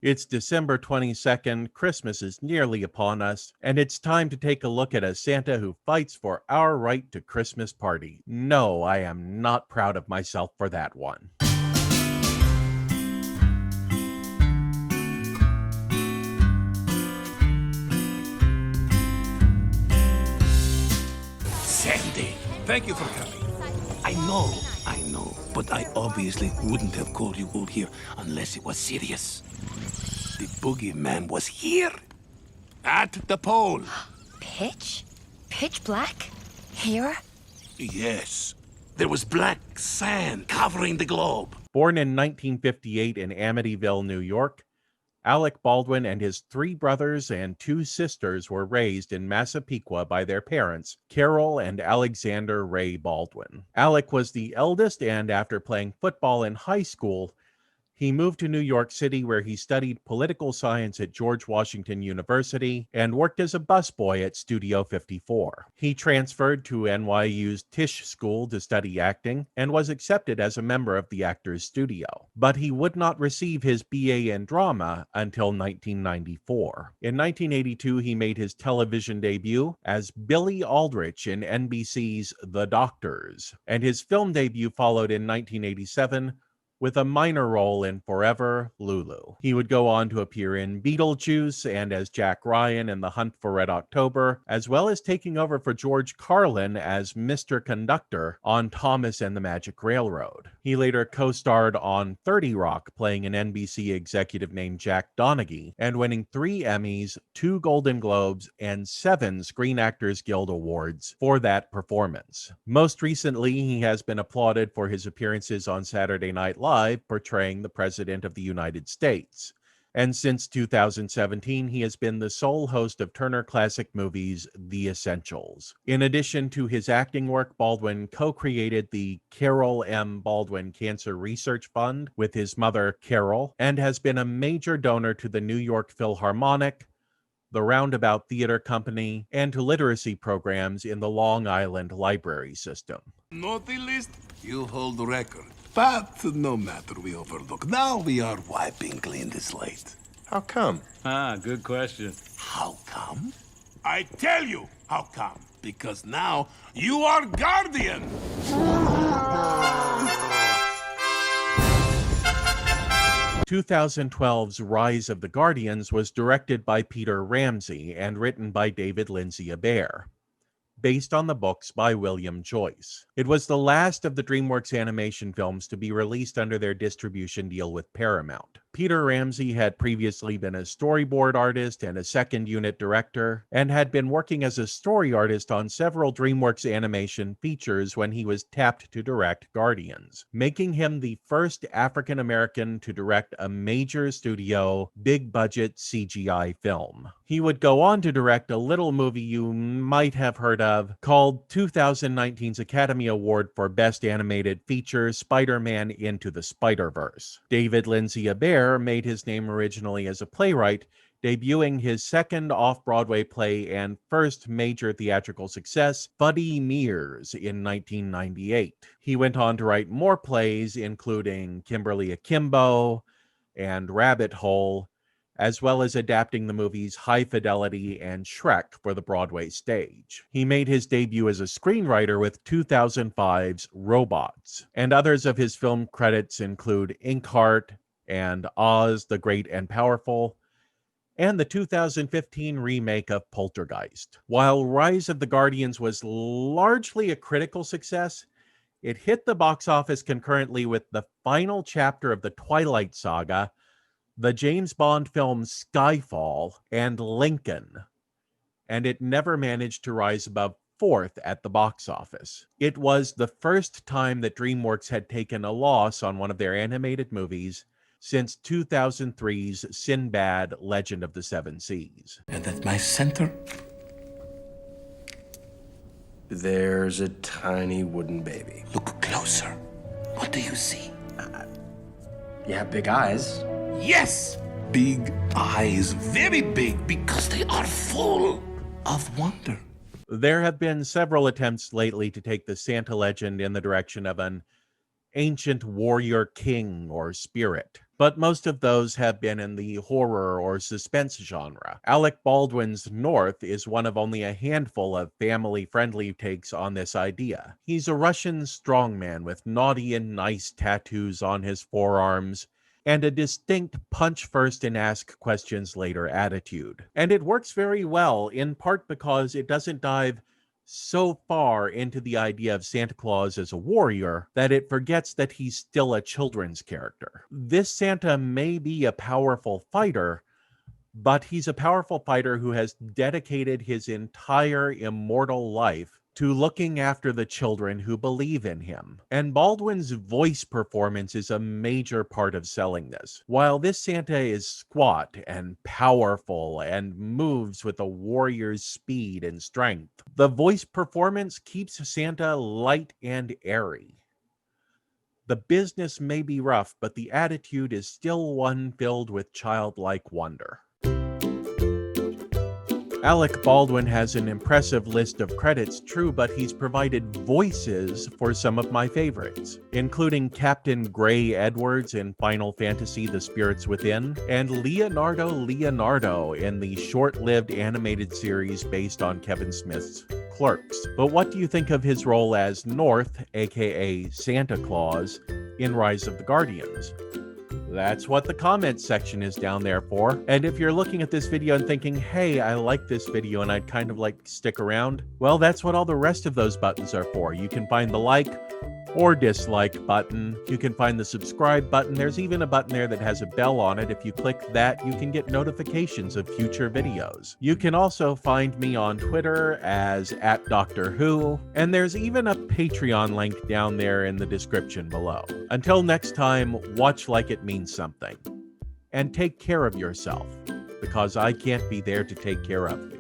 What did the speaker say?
It's December 22nd, Christmas is nearly upon us, and it's time to take a look at a Santa who fights for our right to Christmas party. No, I am not proud of myself for that one. Sandy, thank you for coming. I know, but I obviously wouldn't have called you all here unless it was serious. The boogeyman was here, at the pole. Pitch? Pitch black? Here? Yes, there was black sand covering the globe. Born in 1958 in Amityville, New York, Alec Baldwin and his 3 brothers and 2 sisters were raised in Massapequa by their parents, Carol and Alexander Ray Baldwin. Alec was the eldest, and after playing football in high school, he moved to New York City, where he studied political science at George Washington University and worked as a busboy at Studio 54. He transferred to NYU's Tisch School to study acting and was accepted as a member of the Actors Studio. But he would not receive his BA in drama until 1994. In 1982, he made his television debut as Billy Aldrich in NBC's The Doctors, and his film debut followed in 1987 with a minor role in Forever, Lulu. He would go on to appear in Beetlejuice and as Jack Ryan in The Hunt for Red October, as well as taking over for George Carlin as Mr. Conductor on Thomas and the Magic Railroad. He later co-starred on 30 Rock, playing an NBC executive named Jack Donaghy, and winning 3 Emmys, 2 Golden Globes, and 7 Screen Actors Guild Awards for that performance. Most recently, he has been applauded for his appearances on Saturday Night Live, portraying the President of the United States. And since 2017, he has been the sole host of Turner Classic Movies' The Essentials. In addition to his acting work, Baldwin co-created the Carol M. Baldwin Cancer Research Fund with his mother, Carol, and has been a major donor to the New York Philharmonic, the Roundabout Theater Company, and to literacy programs in the Long Island Library System. Naughty list, you hold the record. But no matter, we overlook. Now we are wiping clean the slate. How come? Good question. How come? I tell you how come. Because now you are guardian. 2012's Rise of the Guardians was directed by Peter Ramsey and written by David Lindsay-Abaire, based on the books by William Joyce. It was the last of the DreamWorks animation films to be released under their distribution deal with Paramount. Peter Ramsey had previously been a storyboard artist and a second-unit director, and had been working as a story artist on several DreamWorks animation features when he was tapped to direct Guardians, making him the first African-American to direct a major studio, big-budget CGI film. He would go on to direct a little movie you might have heard of called 2019's Academy Award for Best Animated Feature, Spider-Man Into the Spider-Verse. David Lindsay-Abaire made his name originally as a playwright, debuting his second off-Broadway play and first major theatrical success, Buddy Mears, in 1998. He went on to write more plays, including Kimberly Akimbo and Rabbit Hole, as well as adapting the movies High Fidelity and Shrek for the Broadway stage. He made his debut as a screenwriter with 2005's Robots, and others of his film credits include Inkheart and Oz the Great and Powerful, and the 2015 remake of Poltergeist. While Rise of the Guardians was largely a critical success, it hit the box office concurrently with the final chapter of the Twilight Saga, the James Bond film Skyfall, and Lincoln, and it never managed to rise above 4th at the box office. It was the first time that DreamWorks had taken a loss on one of their animated movies since 2003's Sinbad, Legend of the Seven Seas. And at my center, There's a tiny wooden baby. look closer. What do you see? Yeah, big eyes. Yes! Big eyes, very big, because they are full of wonder. There have been several attempts lately to take the Santa legend in the direction of an ancient warrior king or spirit. but most of those have been in the horror or suspense genre. Alec Baldwin's North is one of only a handful of family-friendly takes on this idea. He's a Russian strongman with naughty and nice tattoos on his forearms, and a distinct punch first and ask questions later attitude. And it works very well, in part because it doesn't dive so far into the idea of Santa Claus as a warrior that it forgets that he's still a children's character. This Santa may be a powerful fighter, but he's a powerful fighter who has dedicated his entire immortal life to looking after the children who believe in him. And Baldwin's voice performance is a major part of selling this. While this Santa is squat and powerful and moves with a warrior's speed and strength, the voice performance keeps Santa light and airy. The business may be rough, but the attitude is still one filled with childlike wonder. Alec Baldwin has an impressive list of credits, true, but he's provided voices for some of my favorites, including Captain Gray Edwards in Final Fantasy: The Spirits Within, and Leonardo in the short-lived animated series based on Kevin Smith's Clerks. But what do you think of his role as North, aka Santa Claus, in Rise of the Guardians? That's what the comments section is down there for. And if you're looking at this video and thinking, hey, I like this video and I'd kind of like to stick around, well, that's what all the rest of those buttons are for. You can find the like or dislike button. You can find the subscribe button. There's even a button there that has a bell on it. If you click that, you can get notifications of future videos. You can also find me on Twitter as @DoctorWho, and there's even a Patreon link down there in the description below. Until next time, watch like it means something. And take care of yourself, because I can't be there to take care of you.